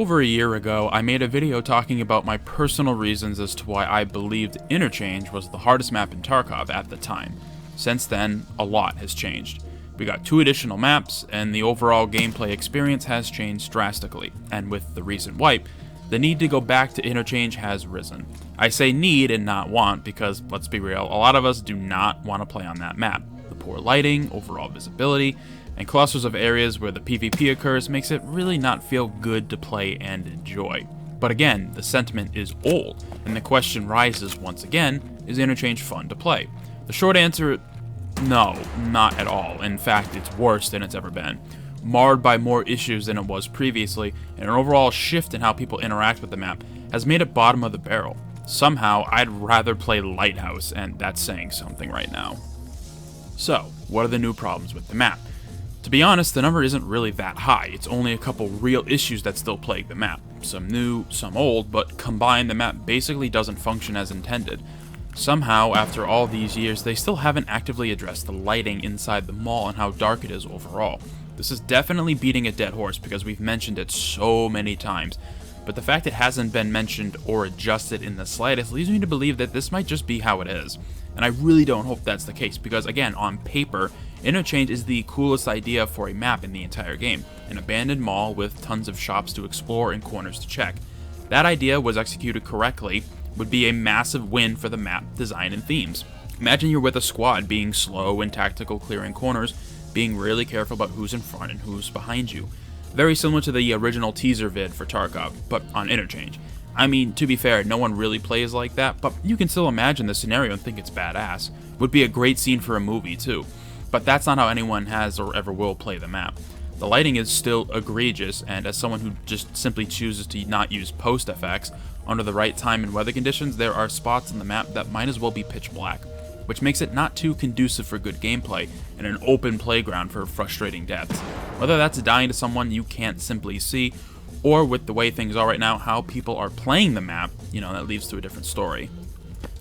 Over a year ago, I made a video talking about my personal reasons as to why I believed Interchange was the hardest map in Tarkov at the time. Since then, a lot has changed. We got 2 additional maps, and the overall gameplay experience has changed drastically, and with the recent wipe, the need to go back to Interchange has risen. I say need and not want because, let's be real, a lot of us do not want to play on that map. The poor lighting, overall visibility, and clusters of areas where the PvP occurs makes it really not feel good to play and enjoy. But again, the sentiment is old, and the question rises once again, is Interchange fun to play? The short answer, no, not at all. In fact, it's worse than it's ever been. Marred by more issues than it was previously, and an overall shift in how people interact with the map has made it bottom of the barrel. Somehow, I'd rather play Lighthouse, and that's saying something right now. So, what are the new problems with the map? To be honest, the number isn't really that high. It's only a couple real issues that still plague the map. Some new, some old, but combined the map basically doesn't function as intended. Somehow, after all these years, they still haven't actively addressed the lighting inside the mall and how dark it is overall. This is definitely beating a dead horse because we've mentioned it so many times, but the fact it hasn't been mentioned or adjusted in the slightest leads me to believe that this might just be how it is. And I really don't hope that's the case because, again, on paper, Interchange is the coolest idea for a map in the entire game. An abandoned mall with tons of shops to explore and corners to check. That idea was executed correctly would be a massive win for the map design and themes. Imagine you're with a squad being slow and tactical clearing corners, being really careful about who's in front and who's behind you. Very similar to the original teaser vid for Tarkov, but on Interchange. I mean, to be fair, no one really plays like that, but you can still imagine the scenario and think it's badass. Would be a great scene for a movie, too. But that's not how anyone has or ever will play the map. The lighting is still egregious, and as someone who just simply chooses to not use post effects, under the right time and weather conditions, there are spots on the map that might as well be pitch black, which makes it not too conducive for good gameplay and an open playground for frustrating deaths. Whether that's dying to someone you can't simply see, or with the way things are right now, how people are playing the map, that leads to a different story.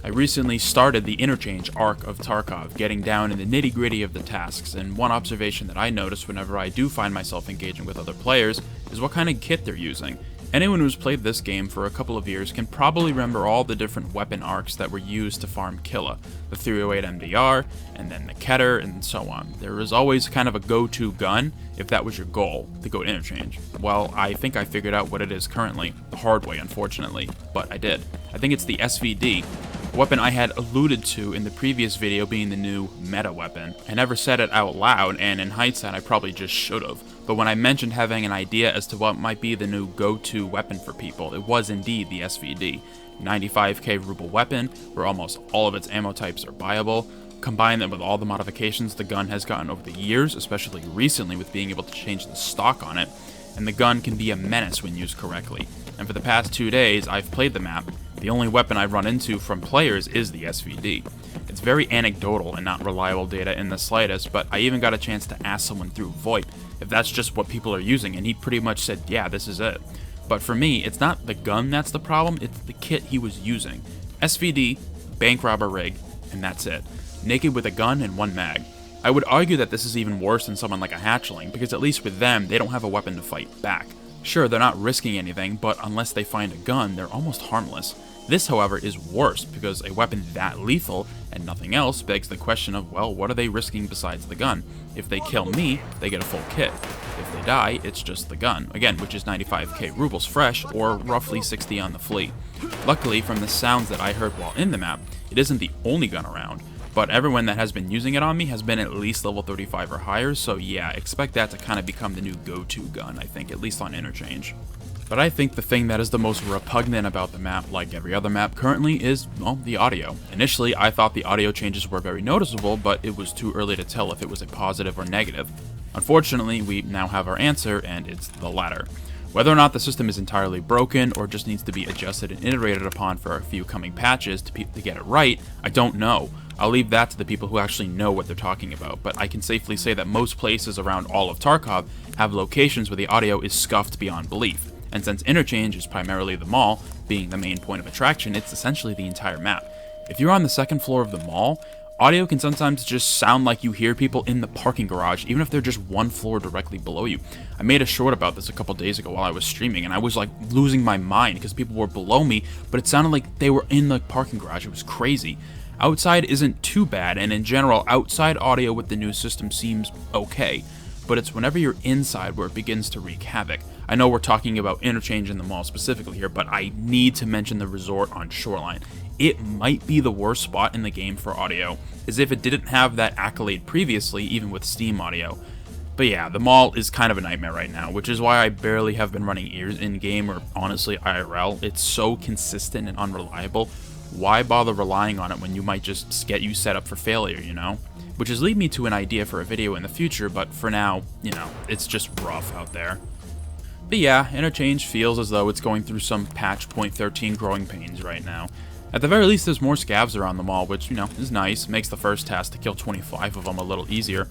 I recently started the Interchange arc of Tarkov, getting down in the nitty-gritty of the tasks, and one observation that I notice whenever I do find myself engaging with other players is what kind of kit they're using. Anyone who's played this game for a couple of years can probably remember all the different weapon arcs that were used to farm Killa, the 308 MDR, and then the Keter, and so on. There was always kind of a go-to gun if that was your goal, to go to Interchange. Well, I think I figured out what it is currently, the hard way unfortunately, but I did. I think it's the SVD, a weapon I had alluded to in the previous video being the new meta weapon. I never said it out loud, and in hindsight I probably just should've. But when I mentioned having an idea as to what might be the new go-to weapon for people, it was indeed the SVD. 95k ruble weapon, where almost all of its ammo types are buyable. Combine that with all the modifications the gun has gotten over the years, especially recently with being able to change the stock on it, and the gun can be a menace when used correctly. And for the past 2 days, I've played the map. The only weapon I've run into from players is the SVD. It's very anecdotal and not reliable data in the slightest, but I even got a chance to ask someone through VoIP if that's just what people are using, and he pretty much said, yeah, this is it. But for me, it's not the gun that's the problem, it's the kit he was using. SVD, bank robber rig, and that's it. Naked with a gun and 1 mag. I would argue that this is even worse than someone like a hatchling, because at least with them, they don't have a weapon to fight back. Sure, they're not risking anything, but unless they find a gun, they're almost harmless. This, however, is worse, because a weapon that lethal and nothing else begs the question of, well, what are they risking besides the gun? If they kill me, they get a full kit. If they die, it's just the gun, again, which is 95k rubles fresh, or roughly 60 on the fleet. Luckily, from the sounds that I heard while in the map, it isn't the only gun around, but everyone that has been using it on me has been at least level 35 or higher, so yeah, expect that to kind of become the new go-to gun, I think, at least on Interchange. But I think the thing that is the most repugnant about the map, like every other map currently, is, well, the audio. Initially, I thought the audio changes were very noticeable, but it was too early to tell if it was a positive or negative. Unfortunately, we now have our answer, and it's the latter. Whether or not the system is entirely broken, or just needs to be adjusted and iterated upon for a few coming patches to get it right, I don't know. I'll leave that to the people who actually know what they're talking about, but I can safely say that most places around all of Tarkov have locations where the audio is scuffed beyond belief. And since Interchange is primarily the mall, being the main point of attraction, it's essentially the entire map. If you're on the second floor of the mall, Audio can sometimes just sound like you hear people in the parking garage, even if they're just one floor directly below you. I made a short about this a couple days ago while I was streaming, and I was like losing my mind because people were below me, but it sounded like they were in the parking garage. It was crazy. Outside isn't too bad, and in general, outside audio with the new system seems okay, but it's whenever you're inside where it begins to wreak havoc. I know we're talking about Interchange in the mall specifically here, but I need to mention the resort on Shoreline. It might be the worst spot in the game for audio, as if it didn't have that accolade previously, even with Steam audio. But yeah, the mall is kind of a nightmare right now, which is why I barely have been running ears in-game or honestly IRL. It's so consistent and unreliable. Why bother relying on it when you might just get you set up for failure, you know? Which is lead me to an idea for a video in the future, but for now, you know, it's just rough out there. But yeah, Interchange feels as though it's going through some patch 0.13 growing pains right now. At the very least, there's more scavs around the mall, which, you know, is nice, makes the first task to kill 25 of them a little easier.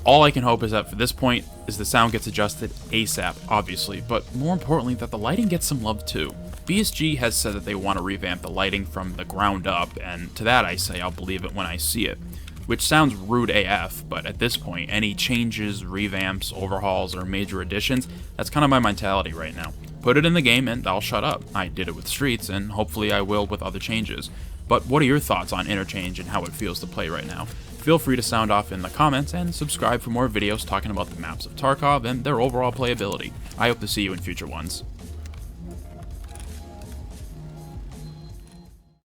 All I can hope is that for this point, is the sound gets adjusted ASAP, obviously, but more importantly, that the lighting gets some love too. BSG has said that they want to revamp the lighting from the ground up, and to that I say I'll believe it when I see it. Which sounds rude AF, but at this point, any changes, revamps, overhauls, or major additions, that's kind of my mentality right now. Put it in the game and I'll shut up. I did it with Streets, and hopefully I will with other changes. But what are your thoughts on Interchange and how it feels to play right now? Feel free to sound off in the comments, and subscribe for more videos talking about the maps of Tarkov and their overall playability. I hope to see you in future ones.